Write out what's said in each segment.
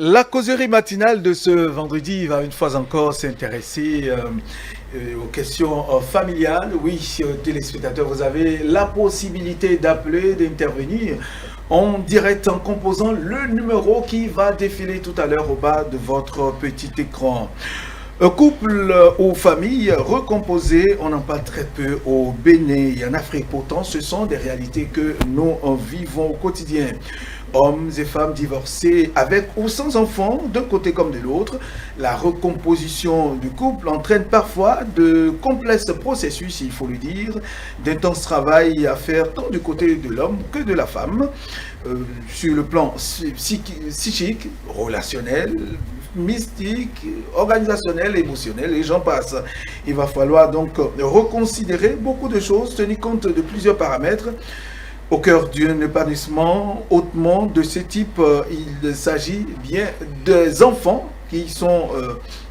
La causerie matinale de ce vendredi va une fois encore s'intéresser aux questions familiales. Oui, téléspectateurs, vous avez la possibilité d'appeler, d'intervenir en direct en composant le numéro qui va défiler tout à l'heure au bas de votre petit écran. Couple ou famille recomposée, on en parle très peu au Bénin et en Afrique. Pourtant, ce sont des réalités que nous vivons au quotidien. Hommes et femmes divorcés avec ou sans enfants, d'un côté comme de l'autre. La recomposition du couple entraîne parfois de complexes processus, il faut le dire, d'intenses travail à faire tant du côté de l'homme que de la femme, sur le plan psychique, relationnel, mystique, organisationnel, émotionnel, et j'en passe. Il va falloir donc reconsidérer beaucoup de choses, tenir compte de plusieurs paramètres. Au cœur d'un épanouissement hautement de ce type, il s'agit bien des enfants qui sont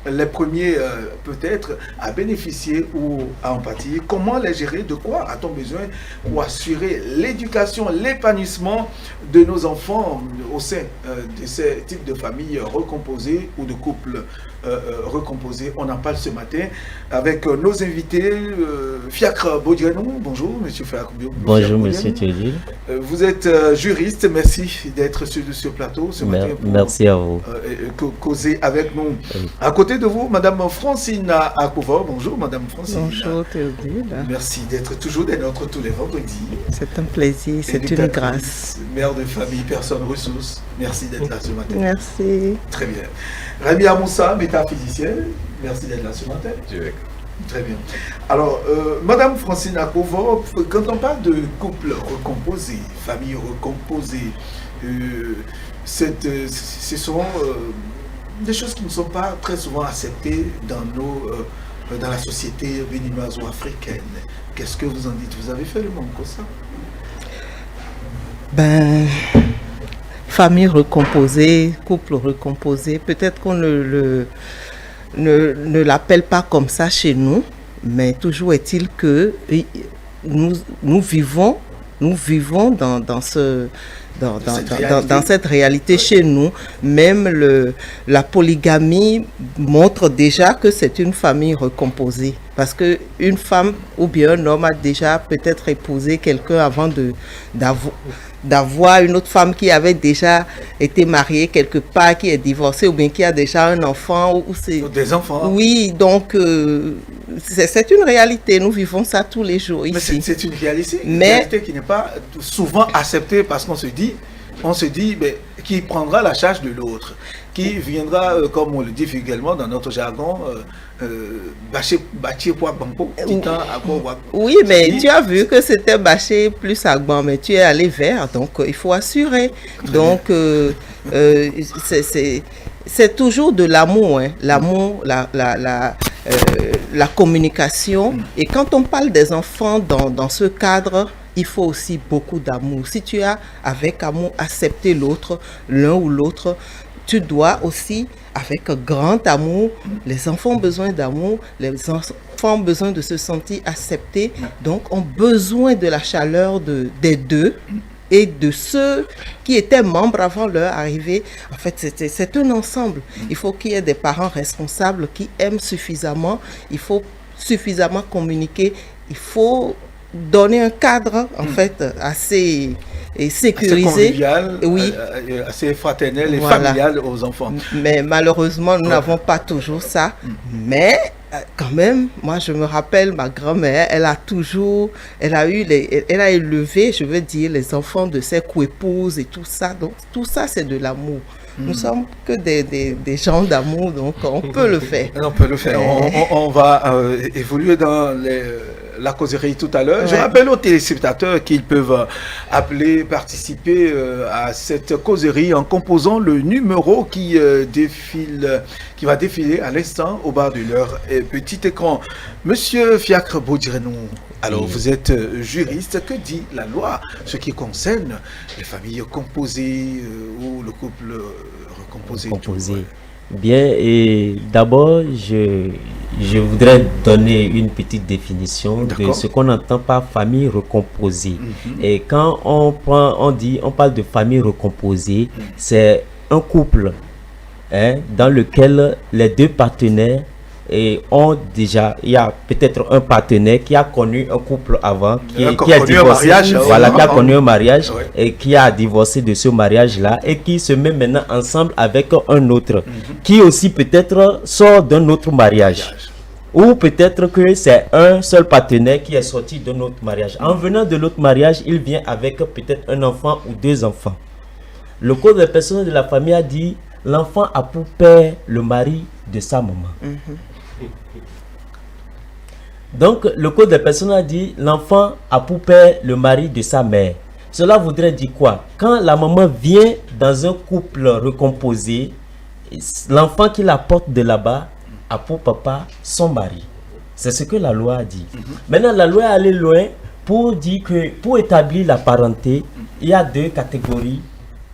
les premiers peut-être à bénéficier ou à en pâtir. Comment les gérer? De quoi a-t-on besoin pour assurer l'éducation, l'épanouissement de nos enfants au sein de ces types de familles recomposées ou de couples recomposés? On en parle ce matin avec nos invités. Fiacre Bodianou, bonjour monsieur Fiacre Bodianou. Bonjour monsieur Thierry. Vous êtes juriste, merci d'être sur ce plateau ce matin. Merci à vous. Causer avec nous. Oui. À côté de vous, madame Francine Akouva. Bonjour madame Francine. Bonjour Théodule. Merci d'être toujours des nôtres tous les vendredis. C'est un plaisir, c'est une grâce. Mère de famille, personne ressource. Merci d'être là ce matin. Merci. Très bien. Rémi Amoussa, métaphysicien. Merci d'être là ce matin. Très bien. Alors, madame Francine Akouva, quand on parle de couple recomposé, famille recomposée, ce sont des choses qui ne sont pas très souvent acceptées dans la société béninoise ou africaine. Qu'est-ce que vous en dites? Vous avez fait le monde comme ça? Ben, famille recomposée, couple recomposé, peut-être qu'on ne l'appelle pas comme ça chez nous, mais toujours est-il que nous vivons dans cette réalité chez nous. Même la polygamie montre déjà que c'est une famille recomposée. Parce qu'une femme ou bien un homme a déjà peut-être épousé quelqu'un avant d'avoir une autre femme qui avait déjà été mariée quelque part, qui est divorcée ou bien qui a déjà un enfant. Des enfants. Oui, donc c'est une réalité. Nous vivons ça tous les jours ici. Mais c'est une réalité qui n'est pas souvent acceptée parce qu'on se dit, qui prendra la charge de l'autre, qui viendra, comme on le dit également dans notre jargon, bâcher poids banco, oui, mais tu as vu que c'était bâcher plus à banc, mais tu es allé vers, donc il faut assurer. Donc c'est toujours de l'amour, hein. L'amour, la communication. Et quand on parle des enfants dans ce cadre, il faut aussi beaucoup d'amour. Si tu as avec amour accepté l'autre, l'un ou l'autre, tu dois aussi, avec grand amour, les enfants ont besoin d'amour, les enfants ont besoin de se sentir acceptés, donc ont besoin de la chaleur des deux et de ceux qui étaient membres avant leur arrivée. En fait, c'est un ensemble. Il faut qu'il y ait des parents responsables qui aiment suffisamment, il faut suffisamment communiquer, il faut donner un cadre en fait assez sécurisé, assez convivial, oui, assez fraternel et familial aux enfants. Mais malheureusement, nous n'avons pas toujours ça. Mais quand même, moi je me rappelle ma grand-mère, elle a élevé, je veux dire, les enfants de ses coépouses et tout ça. Donc tout ça, c'est de l'amour. Nous sommes que des gens d'amour, donc on peut le faire. On peut le faire. On va évoluer dans la causerie tout à l'heure. Ouais. Je rappelle aux téléspectateurs qu'ils peuvent appeler, participer à cette causerie en composant le numéro qui va défiler à l'instant au bas de leur petit écran. Monsieur Fiacre Bodianou, alors vous êtes juriste. Que dit la loi ce qui concerne les familles composées ou le couple recomposé? Bien, et d'abord, je voudrais donner une petite définition de ce qu'on entend par famille recomposée. Et quand on parle de famille recomposée, c'est un couple dans lequel les deux partenaires ont déjà, il y a peut-être un partenaire qui a connu un couple avant, qui a divorcé, qui a connu un mariage et qui a divorcé de ce mariage-là et qui se met maintenant ensemble avec un autre, qui aussi peut-être sort d'un autre mariage. Ou peut-être que c'est un seul partenaire qui est sorti d'un autre mariage. En venant de l'autre mariage, il vient avec peut-être un enfant ou deux enfants. Le code des personnes de la famille a dit l'enfant a pour père le mari de sa maman. Donc, le code des personnes a dit l'enfant a pour père le mari de sa mère. Cela voudrait dire quoi? Quand la maman vient dans un couple recomposé, l'enfant qui la porte de là-bas a pour papa son mari. C'est ce que la loi a dit. Maintenant, la loi est allée loin pour dire que pour établir la parenté, il y a deux catégories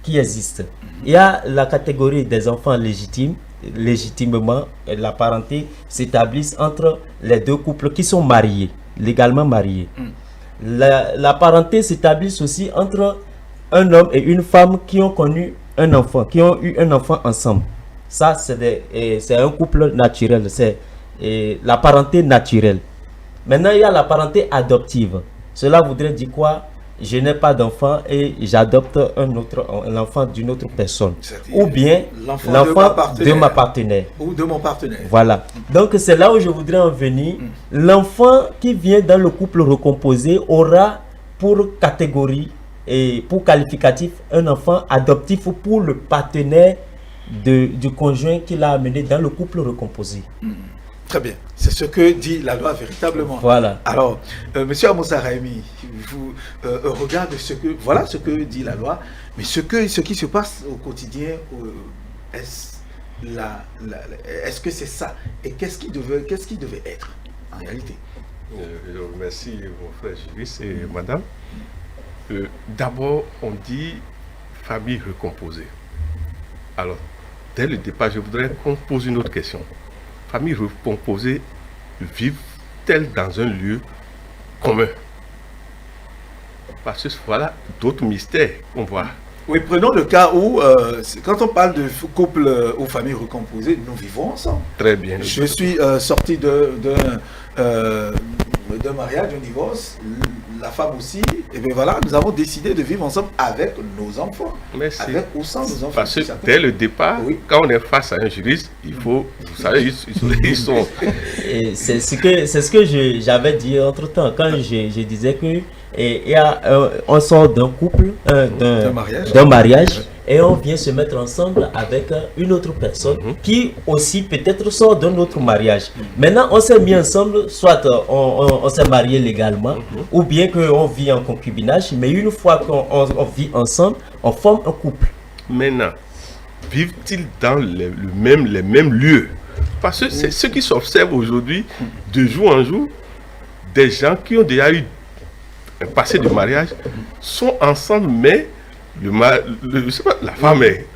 qui existent. Il y a la catégorie des enfants légitimes. Légitimement, la parenté s'établit entre les deux couples qui sont mariés, légalement mariés. La parenté s'établit aussi entre un homme et une femme qui ont connu un enfant, qui ont eu un enfant ensemble. Ça, c'est un couple naturel, c'est la parenté naturelle. Maintenant, il y a la parenté adoptive. Cela voudrait dire quoi? Je n'ai pas d'enfant et j'adopte un enfant d'une autre personne. Ou bien l'enfant de ma partenaire. Ou de mon partenaire. Voilà. Donc, c'est là où je voudrais en venir. L'enfant qui vient dans le couple recomposé aura pour catégorie et pour qualificatif un enfant adoptif pour le partenaire du conjoint qu'il a amené dans le couple recomposé. Très bien. C'est ce que dit la loi véritablement. Voilà. Alors, Monsieur Amoussa Raimi, vous regardez voilà ce que dit la loi, mais ce qui se passe au quotidien, est-ce que c'est ça? Et qu'est-ce qui devait être en réalité? Je remercie mon frère juriste et madame. D'abord, on dit famille recomposée. Alors, dès le départ, je voudrais qu'on pose une autre question. Famille recomposée vivent-elles dans un lieu commun? Parce que voilà d'autres mystères qu'on voit. Oui, prenons le cas où, quand on parle de couple ou famille recomposée, nous vivons ensemble. Très bien. Je suis sorti d'un mariage, d'un divorce, la femme aussi, et bien voilà, nous avons décidé de vivre ensemble avec nos enfants. Merci. Avec ou sans nos enfants. Parce que dès le départ, quand on est face à un juriste, il faut, vous savez, ils sont... C'est ce que j'avais dit entre-temps, quand je disais que on sort d'un couple, d'un mariage, et on vient se mettre ensemble avec une autre personne qui aussi peut-être sort d'un autre mariage. Maintenant, on s'est mis ensemble, soit on s'est marié légalement, ou bien qu'on vit en concubinage, mais une fois qu'on vit ensemble, on forme un couple. Maintenant, vivent-ils dans les mêmes lieux? Parce que c'est ce qui s'observe aujourd'hui, de jour en jour, des gens qui ont déjà eu un passé de mariage sont ensemble, mais la femme est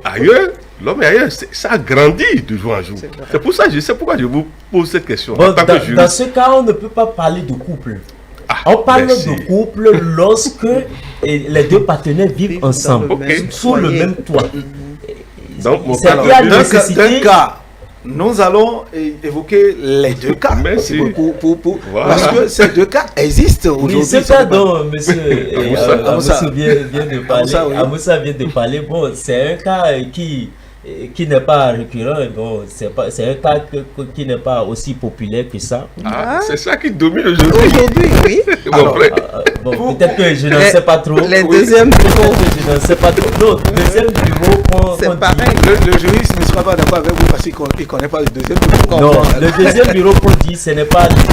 ailleurs, l'homme est ailleurs. Ça a grandi de jour en jour. C'est pour ça, je sais pourquoi je vous pose cette question. Bon, dans ce cas, on ne peut pas parler de couple. On parle de couple lorsque les deux partenaires vivent ensemble, sous le même toit. Donc, il y a nécessité... Nous allons évoquer les deux cas. Merci. Voilà. Parce que ces deux cas existent aujourd'hui. Oui, c'est ça dont Amoussa vient de parler. Bon, c'est un cas qui n'est pas récurrent. Bon, c'est un cas qui n'est pas aussi populaire que ça. C'est ça qui domine aujourd'hui. Aujourd'hui, oui. Bon, peut-être que je n'en sais pas trop. Les deuxièmes bureaux. Je n'en sais pas trop. Non, le deuxième bureau, c'est pareil. Le juriste ne sera pas d'accord avec vous parce qu'il ne connaît pas le deuxième bureau. Non, le deuxième bureau qu'on dit, ce n'est pas légal.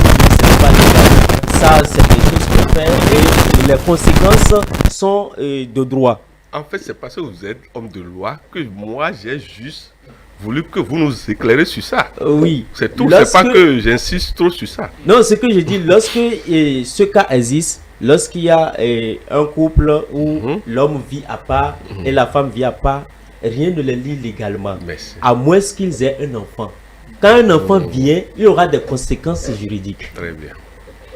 Ça, c'est des choses qu'on fait et les conséquences sont de droit. En fait, c'est parce que vous êtes homme de loi que moi, j'ai juste voulu que vous nous éclairez sur ça. Oui. C'est tout. C'est pas que j'insiste trop sur ça. Non, ce que je dis, lorsque ce cas existe, lorsqu'il y a un couple où l'homme vit à part et la femme vit à part, rien ne les lie légalement. À moins qu'ils aient un enfant. Quand un enfant vient, il y aura des conséquences juridiques. Très bien.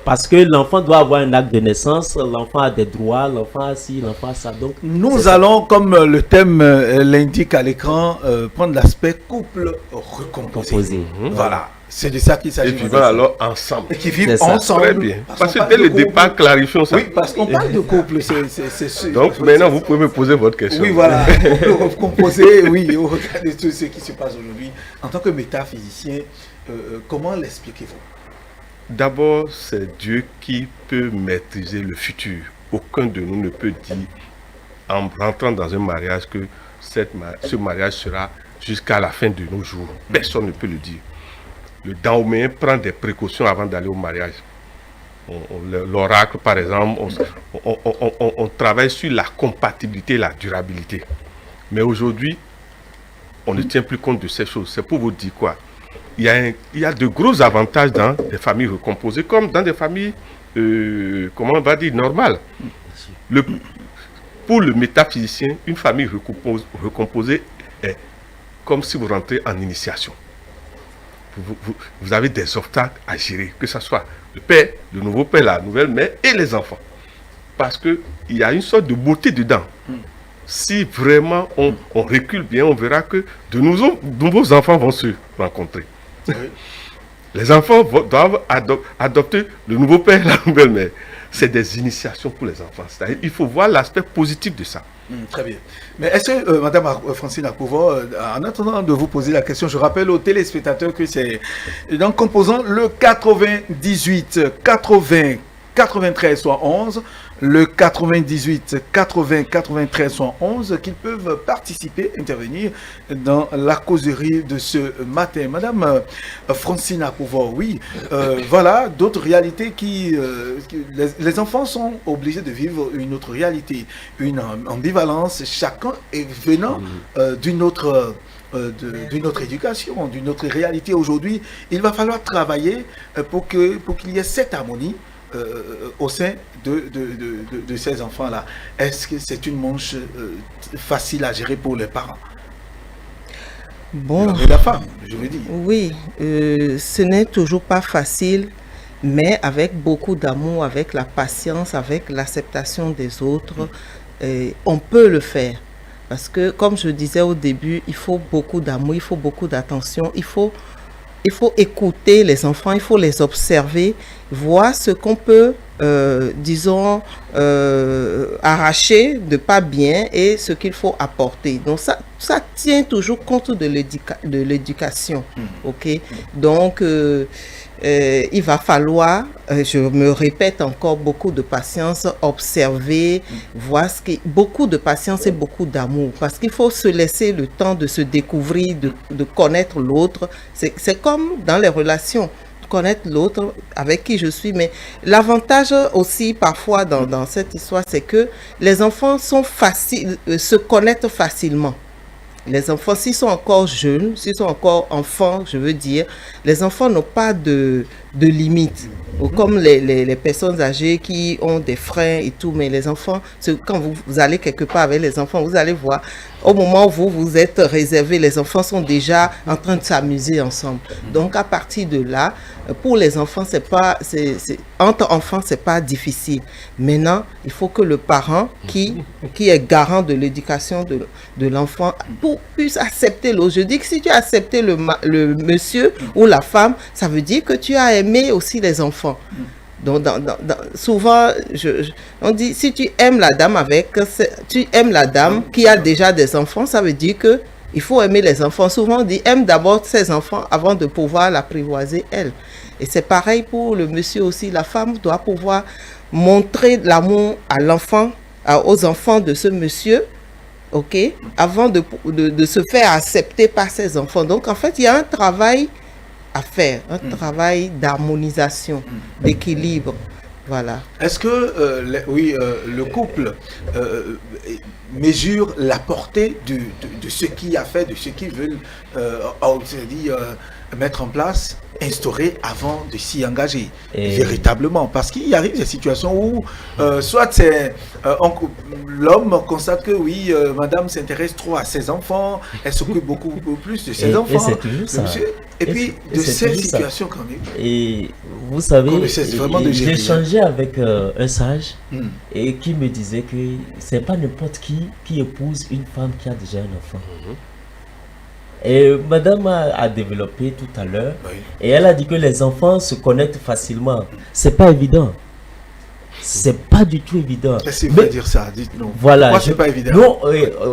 parce que l'enfant doit avoir un acte de naissance, l'enfant a des droits, l'enfant a ci, l'enfant a ça. Donc, nous allons, comme le thème l'indique à l'écran, prendre l'aspect couple recomposé. Voilà, c'est de ça qu'il s'agit. Et vivant alors ensemble. Et qui vivent ensemble. Très bien. Parce que dès le départ, clarifions ça. Oui, parce qu'on parle de couple, c'est sûr. Donc maintenant, vous pouvez me poser votre question. Oui, voilà. Couple recomposé, oui, au regard de tout ce qui se passe aujourd'hui. En tant que métaphysicien, comment l'expliquez-vous? D'abord, c'est Dieu qui peut maîtriser le futur. Aucun de nous ne peut dire, en rentrant dans un mariage, que ce mariage sera jusqu'à la fin de nos jours. Personne ne peut le dire. Le Daoméen prend des précautions avant d'aller au mariage. L'oracle, par exemple, on travaille sur la compatibilité et la durabilité. Mais aujourd'hui, on ne tient plus compte de ces choses. C'est pour vous dire quoi? Il y a de gros avantages dans des familles recomposées comme dans des familles, comment on va dire, normales. Pour le métaphysicien, une famille recomposée est comme si vous rentrez en initiation. Vous avez des obstacles à gérer, que ce soit le père, le nouveau père, la nouvelle mère et les enfants. Parce qu'il y a une sorte de beauté dedans. Si vraiment on recule bien, on verra que de nouveaux enfants vont se rencontrer. Oui. Les enfants doivent adopter le nouveau père, la nouvelle mère. C'est des initiations pour les enfants. C'est-à-dire, il faut voir l'aspect positif de ça. Très bien. Mais est-ce que, Madame Francine Akouvo, en attendant de vous poser la question, je rappelle aux téléspectateurs que c'est donc composant le 98 80 93 71, le 98 80 93 71, qu'ils peuvent participer, intervenir dans la causerie de ce matin. Madame Francine Akouvo, oui, voilà d'autres réalités les enfants sont obligés de vivre une autre réalité, une ambivalence, chacun est venant d'une autre éducation, d'une autre réalité. Aujourd'hui, il va falloir travailler pour qu'il y ait cette harmonie au sein de ces enfants-là. Est-ce que c'est une manche facile à gérer pour les parents? Bon, et la femme, je veux dire. Oui, ce n'est toujours pas facile, mais avec beaucoup d'amour, avec la patience, avec l'acceptation des autres, on peut le faire. Parce que, comme je disais au début, il faut beaucoup d'amour, il faut beaucoup d'attention, il faut écouter les enfants, il faut les observer, voir ce qu'on peut, arracher de pas bien et ce qu'il faut apporter. Donc ça tient toujours compte de l'éducation. Ok? Donc, il va falloir, je me répète encore, beaucoup de patience, observer, voir beaucoup de patience et beaucoup d'amour, parce qu'il faut se laisser le temps de se découvrir, de connaître l'autre. C'est comme dans les relations, connaître l'autre avec qui je suis, mais l'avantage aussi parfois dans cette histoire, c'est que les enfants se connectent facilement. Les enfants, s'ils sont encore jeunes, s'ils sont encore enfants, je veux dire, les enfants n'ont pas de limites. Comme les personnes âgées qui ont des freins et tout, mais les enfants, quand vous allez quelque part avec les enfants, vous allez voir, au moment où vous êtes réservé, les enfants sont déjà en train de s'amuser ensemble. Donc à partir de là, pour les enfants, entre enfants, c'est pas difficile. Maintenant, il faut que le parent qui est garant de l'éducation de l'enfant puisse accepter l'autre. Je dis que si tu as accepté le monsieur ou la femme, ça veut dire que tu as aimé aussi les enfants. Donc, souvent, on dit, si tu aimes la dame tu aimes la dame qui a déjà des enfants, ça veut dire que il faut aimer les enfants. Souvent, on dit, aime d'abord ses enfants avant de pouvoir l'apprivoiser elle. Et c'est pareil pour le monsieur aussi. La femme doit pouvoir montrer l'amour à l'enfant, aux enfants de ce monsieur, ok, avant de se faire accepter par ses enfants. Donc, en fait, il y a un travail à faire, un travail d'harmonisation, d'équilibre. Voilà. Est-ce que le couple mesure la portée de ce qu'il a fait, de ce qu'ils veulent mettre en place, instaurer avant de s'y engager véritablement? Parce qu'il arrive des situations où soit l'homme constate que oui, madame s'intéresse trop à ses enfants, elle s'occupe beaucoup plus de ses enfants, et c'est toujours ça. et puis de ces situations quand même. Et vous savez, c'est vraiment de j'ai génie, échangé avec un sage Hmm. et qui me disait que c'est pas n'importe qui épouse une femme qui a déjà un enfant. Et madame a développé tout à l'heure Oui. et elle a dit que les enfants se connectent facilement. C'est pas évident. C'est pas du tout évident. Qu'est-ce que vous Mais- voulez dire ça? Dites-nous. Voilà, Pourquoi c'est pas évident?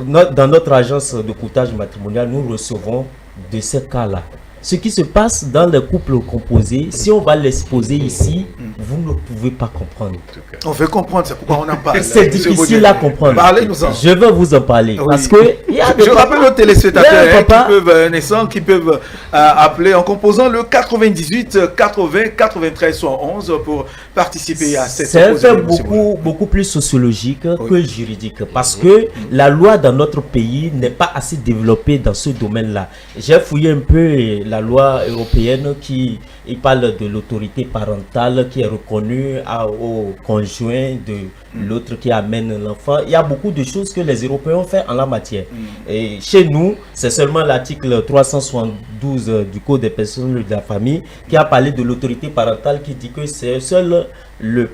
Nous, dans notre agence de courtage matrimonial, nous recevons de ces cas-là. Ce qui se passe dans les couples composés, si on va l'exposer ici, vous ne pouvez pas comprendre. On veut comprendre, c'est pourquoi on en parle. C'est Monsieur difficile Baudier. à comprendre. Parlez-nous-en. Je vais vous en parler. Oui. Parce que il y a des Je rappelle aux téléspectateurs il y a un hein, papa- qui peuvent naissants, qui peuvent appeler en composant le 98 80 93 111 pour participer à cette C'est un fait causerie, monsieur Baudier. beaucoup plus sociologique Oui. que juridique parce que la loi dans notre pays n'est pas assez développée dans ce domaine-là. J'ai fouillé un peu la loi européenne qui il parle de l'autorité parentale qui est reconnue au conjoint de l'autre qui amène l'enfant. Il y a beaucoup de choses que les Européens ont fait en la matière. Et chez nous, c'est seulement l'article 372 du Code des personnes de la famille qui a parlé de l'autorité parentale qui dit que c'est seul le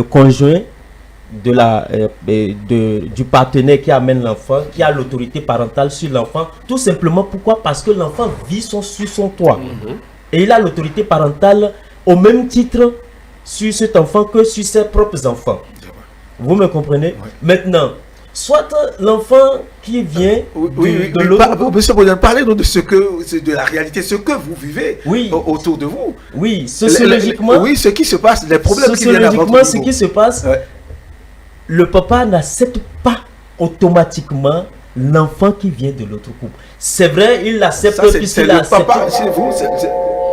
conjoint du partenaire qui amène l'enfant qui a l'autorité parentale sur l'enfant. Tout simplement pourquoi? Parce que l'enfant vit sur son toit. Et il a l'autorité parentale au même titre sur cet enfant que sur ses propres enfants. Vous me comprenez? Maintenant, soit l'enfant qui vient de l'autre... Monsieur Baudier, parlez-nous de de la réalité, ce que vous vivez autour de vous. Oui, sociologiquement... Oui, ce qui se passe, les problèmes qui viennent à votre Sociologiquement, ce niveau. qui se passe, le papa n'accepte pas automatiquement l'enfant qui vient de l'autre couple. C'est vrai, il l'accepte C'est le papa chez vous.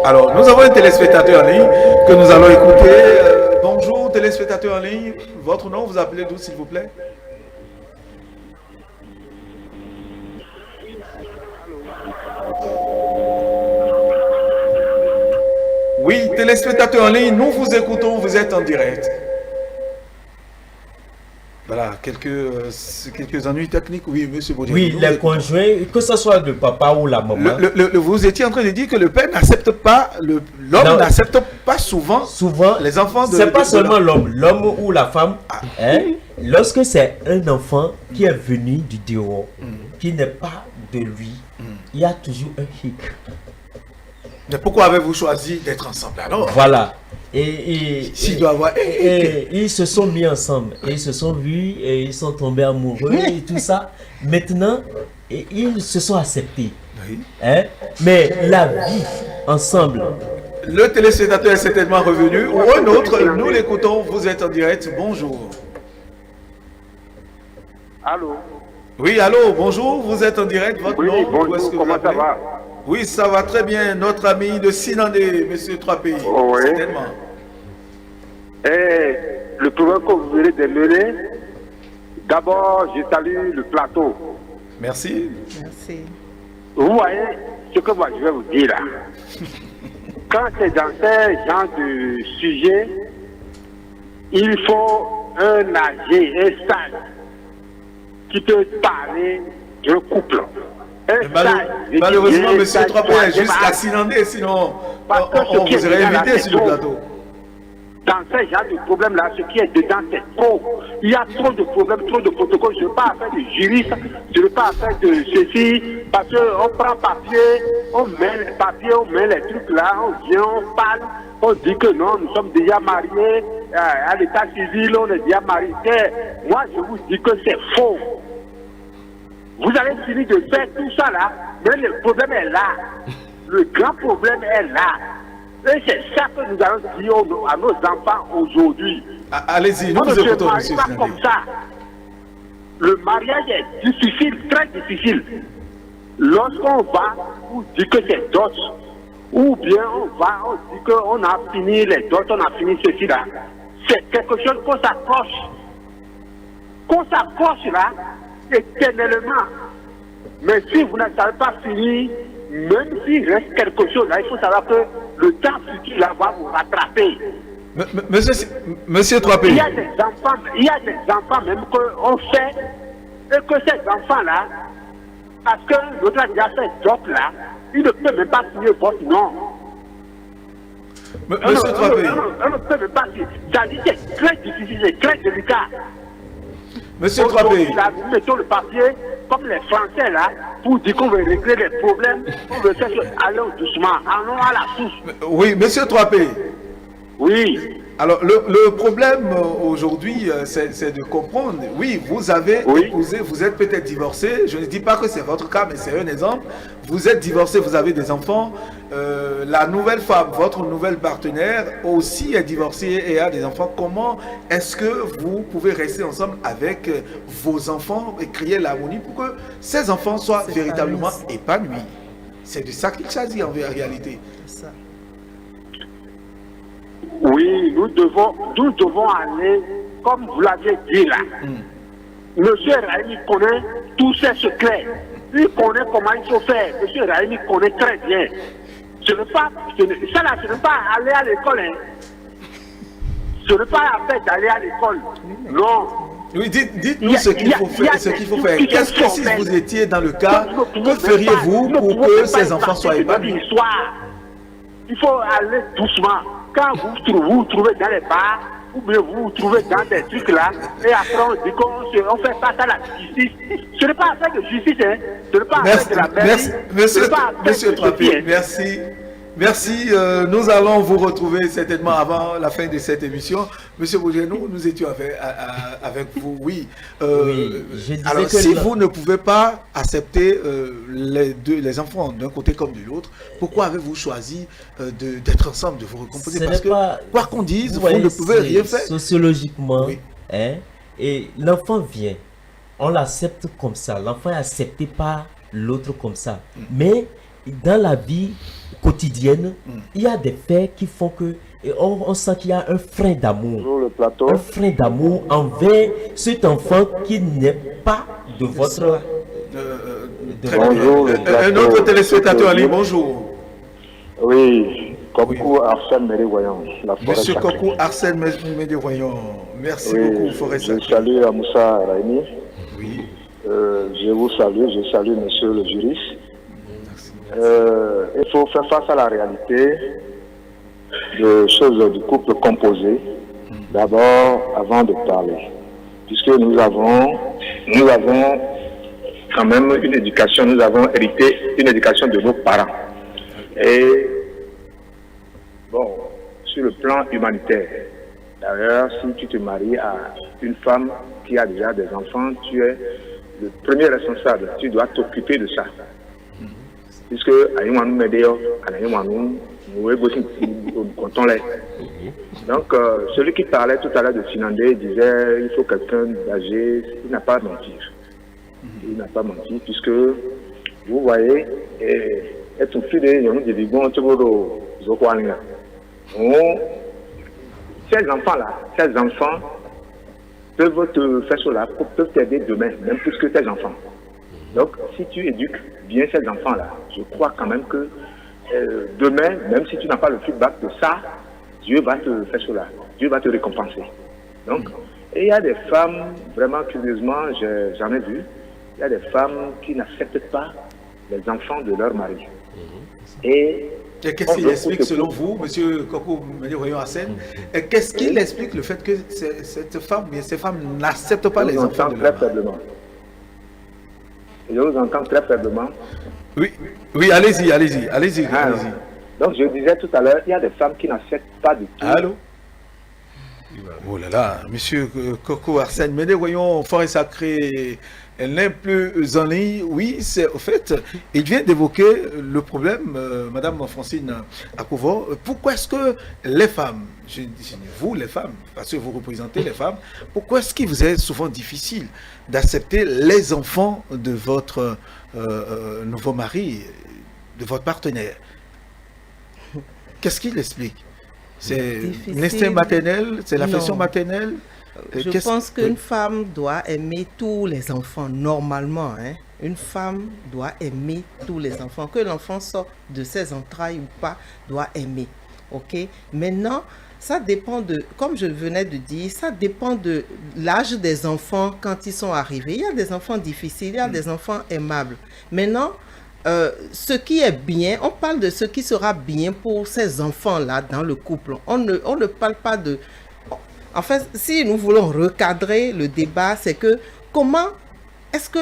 Alors, nous avons un téléspectateur en ligne que nous allons écouter. Bonjour, téléspectateur en ligne. Votre nom, vous appelez d'où, s'il vous plaît? Oui, téléspectateur en ligne, nous vous écoutons, vous êtes en direct. Voilà, quelques ennuis techniques. Oui, monsieur Baudier. Oui, les conjoints, que ce soit le papa ou la maman. Vous étiez en train de dire que le père n'accepte pas, l'homme n'accepte pas souvent les enfants de... C'est pas seulement l'homme ou la femme. Hein, lorsque c'est un enfant qui est venu du dehors, qui n'est pas de lui, il y a toujours un hic. Mais pourquoi avez-vous choisi d'être ensemble alors? Voilà. S'il Et doit avoir... ils se sont mis ensemble et ils se sont vus et ils sont tombés amoureux et tout ça. Maintenant, ils se sont acceptés. Oui. Hein? Mais la vie ensemble. Le téléspectateur est certainement revenu. Ou un autre, nous l'écoutons, vous êtes en direct. Bonjour. Allô? Oui, allô, bonjour, vous êtes en direct. Votre Oui, nom, bonjour, où est-ce que vous comment ça appelez? va? Oui, ça va très bien. Notre ami de Sinandé, monsieur Trois-Pays. Oh, oui. Certainement. Et le problème que vous venez de mener, d'abord, je salue le plateau. Merci. Merci. Vous voyez ce que moi je vais vous dire là. Quand c'est dans ce genre de sujet, il faut un âgé, un sage, qui peut parler d'un couple. Malheureusement, monsieur Trois-Pays est jusqu'à Sinandé, sinon on vous aurait invité sur le plateau. Dans ce genre de problème-là, ce qui est dedans, c'est trop. Il y a trop de problèmes, trop de protocoles. Je ne veux pas faire de juriste, je ne veux pas faire de ceci, parce qu'on prend papier, on met les papiers, on met les trucs là, on vient, on parle, on dit que non, nous sommes déjà mariés, à l'état civil, on est déjà mariés. Moi, je vous dis que c'est faux. Vous avez fini de faire tout ça là, mais le problème est là. Le grand problème est là. Et c'est ça que nous allons dire à nos enfants aujourd'hui. Allez-y, nous On ne vous se écoutons, marie monsieur pas Sinandé. comme ça. Le mariage est difficile, très difficile. Lorsqu'on va, on dit que c'est dot. Ou bien on va, on dit qu'on a fini les dots, on a fini ceci là. C'est quelque chose qu'on s'accroche. Qu'on s'accroche là, éternellement. Mais si vous ne savez pas finir, même s'il reste quelque chose là, il faut savoir que le temps futur là va vous rattraper. Monsieur Il Trois-Pays. y a des enfants même qu'on fait, et que ces enfants-là, parce que l'autre a déjà fait job là, il ne peut même pas signer votre nom. Monsieur Trappé. On ne peut pas dire. Ça dit c'est très difficile, c'est très délicat. Monsieur Trappé. Là, nous mettons le papier, comme les Français là, pour dire qu'on veut régler les problèmes, on veut faire aller doucement, allons à la source. Oui, monsieur Trappé. Oui. Alors, le problème aujourd'hui, c'est de comprendre. Oui, vous avez épousé, vous êtes peut-être divorcé. Je ne dis pas que c'est votre cas, mais c'est un exemple. Vous êtes divorcé, vous avez des enfants. La nouvelle femme, votre nouvelle partenaire, aussi est divorcée et a des enfants. Comment est-ce que vous pouvez rester ensemble avec vos enfants et créer l'harmonie pour que ces enfants soient véritablement épanouis? C'est de ça qu'il s'agit en réalité. C'est ça. Oui, nous devons aller, comme vous l'avez dit là. Monsieur Raimi connaît tous ses secrets. Il connaît comment il faut faire. Monsieur Raimi connaît très bien. Ce n'est pas aller à l'école. Hein. Ce n'est pas la fête d'aller à l'école. Non. Oui, dites-nous ce qu'il faut faire. Qu'est-ce que si vous étiez dans le cas, que feriez-vous pour que ces enfants soient épanouis? Il faut aller doucement. Quand vous trouvez dans les bars, ou bien vous trouvez dans des trucs là, et après on dit qu'on fait face à la justice. Ce n'est pas affaire de justice, hein. Ce n'est pas affaire de la paix. Monsieur Trappé, merci. Merci. Nous allons vous retrouver certainement avant la fin de cette émission. Monsieur Bouger, nous étions avec vous. Oui. Je disais alors, que si vous ne pouvez pas accepter les enfants d'un côté comme de l'autre, pourquoi avez-vous choisi d'être ensemble, de vous recomposer? Parce que, quoi qu'on dise, vous ne pouvez rien faire. Sociologiquement, hein, et l'enfant vient, on l'accepte comme ça. L'enfant est accepté par l'autre comme ça. Mais dans la vie quotidienne, il y a des faits qui font que on sent qu'il y a un frein d'amour. Un frein d'amour envers cet enfant qui n'est pas de votre... Bonjour. Un autre téléspectateur en ligne, bonjour. Oui, Kokou Arsène Médévoyant. Monsieur Kokou Arsène Médévoyant, merci beaucoup, Forêt Sacrée. Je salue Amoussa Raimi. Oui. Je vous salue, je salue monsieur le juriste. Il faut faire face à la réalité des choses du couple composé, d'abord avant de parler. Puisque nous avons quand même une éducation, nous avons hérité une éducation de nos parents. Et bon, sur le plan humanitaire, d'ailleurs, si tu te maries à une femme qui a déjà des enfants, tu es le premier responsable, tu dois t'occuper de ça. Puisque donc celui qui parlait tout à l'heure de Finlandais disait il faut quelqu'un d'âgé. Il n'a pas menti. Il n'a pas menti puisque vous voyez être un fils ces enfants peuvent te faire cela, peuvent t'aider demain, même plus que tes enfants. Donc, si tu éduques bien ces enfants-là, je crois quand même que demain, même si tu n'as pas le feedback de ça, Dieu va te faire cela. Dieu va te récompenser. Donc, et il y a des femmes, vraiment curieusement, j'en ai vu, il y a des femmes qui n'acceptent pas les enfants de leur mari. Et qu'est-ce qui explique, selon vous, monsieur Kokou Médévoyant Hassen, qu'est-ce qui explique le fait que ces femmes n'acceptent pas les enfants de leur mari? Je vous entends très faiblement. Oui, allez-y. Donc je disais tout à l'heure, il y a des femmes qui n'acceptent pas du tout. Allô? Oh là là, monsieur Kokou Arsène Médévoyant, Forêt Sacrée, elle n'est plus en ligne. Oui, c'est au fait, il vient d'évoquer le problème, madame Francine Akouvo. Pourquoi est-ce que les femmes, je dis vous les femmes, parce que vous représentez les femmes, pourquoi est-ce qu'il vous est souvent difficile d'accepter les enfants de votre nouveau mari, de votre partenaire? Qu'est-ce qui l'explique? C'est l'instinct maternel, c'est l'affection maternelle? Je pense qu'une femme doit aimer tous les enfants, normalement. Hein? Une femme doit aimer tous les enfants. Que l'enfant sorte de ses entrailles ou pas, doit aimer. Ok? Maintenant, ça dépend de, comme je venais de dire, ça dépend de l'âge des enfants quand ils sont arrivés. Il y a des enfants difficiles, il y a des enfants aimables. Maintenant, ce qui est bien, on parle de ce qui sera bien pour ces enfants-là dans le couple. On ne parle pas de... En fait, si nous voulons recadrer le débat, c'est que comment est-ce que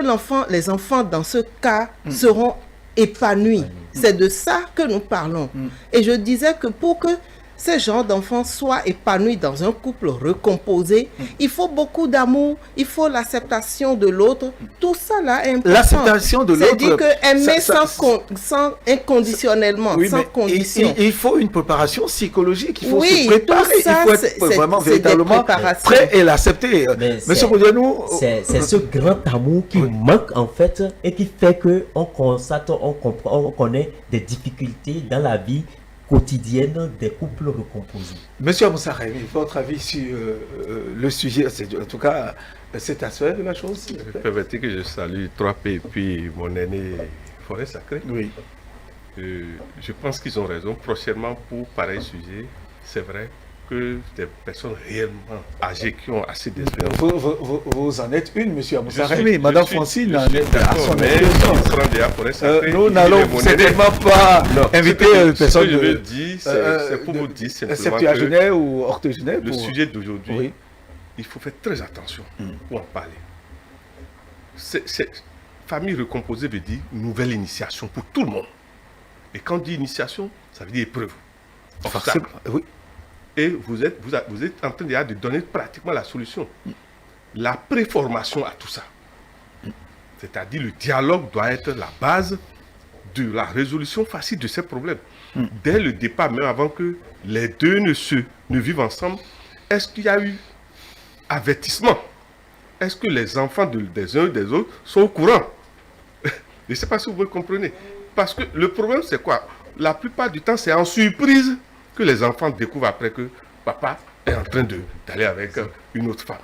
les enfants dans ce cas seront épanouis? C'est de ça que nous parlons. Et je disais que pour que ces genres d'enfants soient épanouis dans un couple recomposé, il faut beaucoup d'amour, il faut l'acceptation de l'autre. Tout ça là est important. L'acceptation de l'autre. C'est-à-dire que aimer sans inconditionnellement, oui, sans condition. Il faut une préparation psychologique, il faut Oui, se préparer, tout ça, il faut être vraiment c'est des véritablement préparations. prêt et l'accepter. Monsieur Bodianou, c'est ce grand amour qui manque en fait et qui fait que on constate, on comprend, on connaît des difficultés dans la vie quotidienne des couples recomposés. Monsieur Moussa Rémy, votre avis sur le sujet, en tout cas cet aspect de la chose? Permettez que je salue 3P et puis mon aîné Forêt Sacrée. Oui. Je pense qu'ils ont raison. Prochainement, pour pareil sujet, c'est vrai que des personnes réellement âgées qui ont assez d'expérience. Vous en êtes une, monsieur Moussa Rémy. Madame Francine en est à son nous n'allons certainement pas inviter une personne Ce que je veux dire, c'est pour vous dire simplement septuagénaire ou octogénaire. Le sujet d'aujourd'hui, il faut faire très attention pour en parler. Famille recomposée veut dire nouvelle initiation pour tout le monde. Et quand on dit initiation, ça veut dire épreuve. Forcément, oui. Et vous êtes en train de donner pratiquement la solution. La préformation à tout ça. C'est-à-dire le dialogue doit être la base de la résolution facile de ces problèmes. Dès le départ, même avant que les deux ne vivent ensemble, est-ce qu'il y a eu avertissement? Est-ce que les enfants des uns et des autres sont au courant? Je ne sais pas si vous me comprenez. Parce que le problème, c'est quoi? La plupart du temps, c'est en surprise que les enfants découvrent après que papa est en train d'aller avec une autre femme.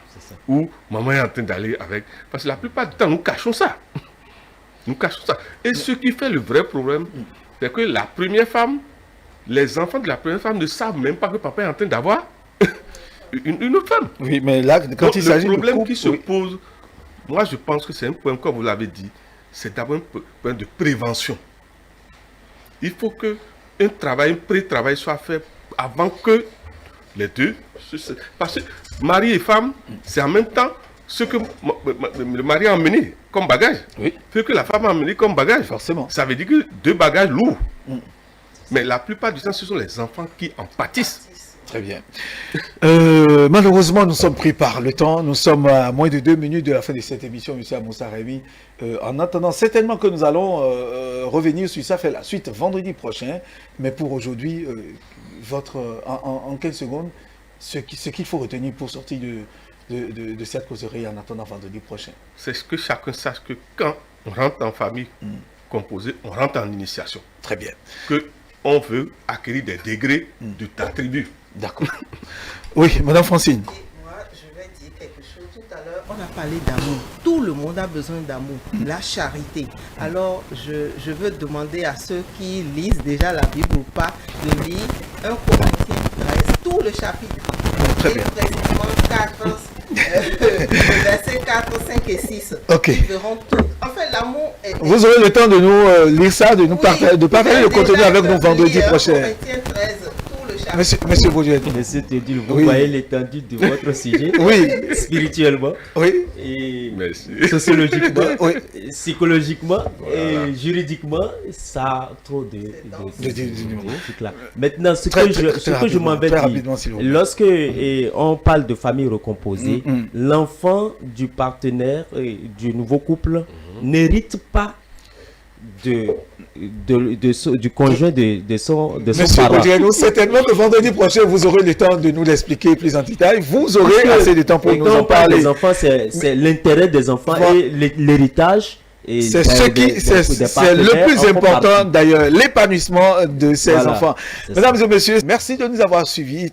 Ou maman est en train d'aller avec... Parce que la plupart du temps, nous cachons ça. Nous cachons ça. Et ce qui fait le vrai problème, c'est que la première femme, les enfants de la première femme ne savent même pas que papa est en train d'avoir une autre femme. Oui, mais là, quand il s'agit de couple... Le problème qui se pose, moi je pense que c'est un point, comme vous l'avez dit, c'est d'abord un point de prévention. Il faut qu'un travail, un pré-travail soit fait avant que les deux... Parce que mari et femme, c'est en même temps ce que le mari a emmené comme bagage. Oui. Ce que la femme a emmené comme bagage. Forcément. Ça veut dire que deux bagages lourds. Mais la plupart du temps, ce sont les enfants qui en pâtissent. Très bien. Malheureusement, nous sommes pris par le temps. Nous sommes à moins de 2 minutes de la fin de cette émission, M. Moussa Rémy. En attendant, certainement que nous allons revenir sur ça, faire la suite vendredi prochain. Mais pour aujourd'hui, en 15 secondes, ce qu'il faut retenir pour sortir de cette causerie en attendant vendredi prochain. C'est que chacun sache que quand on rentre en famille composée, on rentre en initiation. Très bien. Que on veut acquérir des degrés de ta tribu. D'accord. Oui, Madame Francine. Moi, je vais dire quelque chose. Tout à l'heure, on a parlé d'amour. Tout le monde a besoin d'amour. La charité. Alors, je veux demander à ceux qui lisent déjà la Bible ou pas, de lire 1 Corinthiens 13, tout le chapitre. Très bien. Précisément 4, versets 4, 5 et 6. Ok. Ils verront tout. En fait, l'amour est... Vous aurez le temps de nous lire ça, de nous partager le contenu avec nous vendredi prochain. Corinthiens 13, tout le chapitre. Monsieur Bauduet. Monsieur Teddy, vous voyez l'étendue de votre sujet, Oui. spirituellement, Oui. et Merci. sociologiquement, Oui. psychologiquement et juridiquement, ça a trop de trucs là. Maintenant, ce que je m'en vais dire, lorsque on parle de famille recomposée, l'enfant du partenaire du nouveau couple n'hérite pas du conjoint de son parent. Monsieur, certainement que vendredi prochain, vous aurez le temps de nous l'expliquer plus en détail. Vous aurez assez de temps pour nous en parler. Les enfants, c'est l'intérêt des enfants et l'héritage. C'est le plus important d'ailleurs, l'épanouissement de ces enfants. Mesdames et messieurs, merci de nous avoir suivis.